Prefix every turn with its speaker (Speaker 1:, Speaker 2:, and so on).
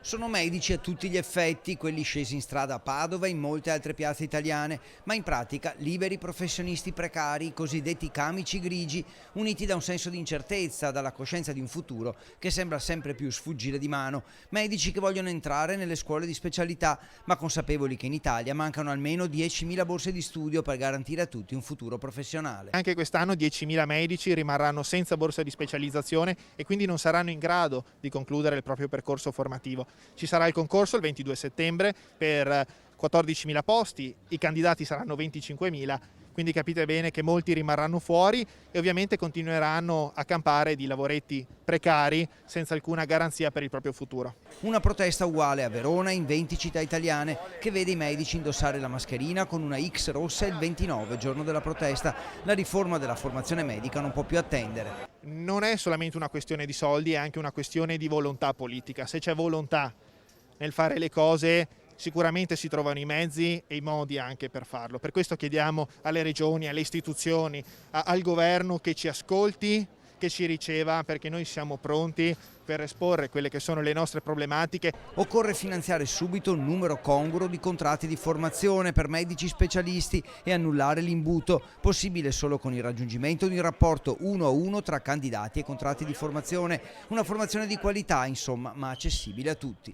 Speaker 1: Sono medici a tutti gli effetti, quelli scesi in strada a Padova e in molte altre piazze italiane, ma in pratica liberi professionisti precari, i cosiddetti camici grigi, uniti da un senso di incertezza, dalla coscienza di un futuro che sembra sempre più sfuggire di mano. Medici che vogliono entrare nelle scuole di specialità, ma consapevoli che in Italia mancano almeno 10.000 borse di studio per garantire a tutti un futuro professionale.
Speaker 2: Anche quest'anno 10.000 medici rimarranno senza borsa di specializzazione e quindi non saranno in grado di concludere il proprio percorso formativo. Ci sarà il concorso il 22 settembre per 14.000 posti, i candidati saranno 25.000, quindi capite bene che molti rimarranno fuori e ovviamente continueranno a campare di lavoretti precari senza alcuna garanzia per il proprio futuro.
Speaker 1: Una protesta uguale a Verona in 20 città italiane che vede i medici indossare la mascherina con una X rossa il 29, giorno della protesta. La riforma della formazione medica non può più attendere.
Speaker 2: Non è solamente una questione di soldi, è anche una questione di volontà politica. Se c'è volontà nel fare le cose, sicuramente si trovano i mezzi e i modi anche per farlo. Per questo chiediamo alle regioni, alle istituzioni, al governo che ci ascolti, che ci riceva, perché noi siamo pronti per esporre quelle che sono le nostre problematiche.
Speaker 1: Occorre finanziare subito un numero congruo di contratti di formazione per medici specialisti e annullare l'imbuto, possibile solo con il raggiungimento di un rapporto 1 a 1 tra candidati e contratti di formazione, una formazione di qualità insomma, ma accessibile a tutti.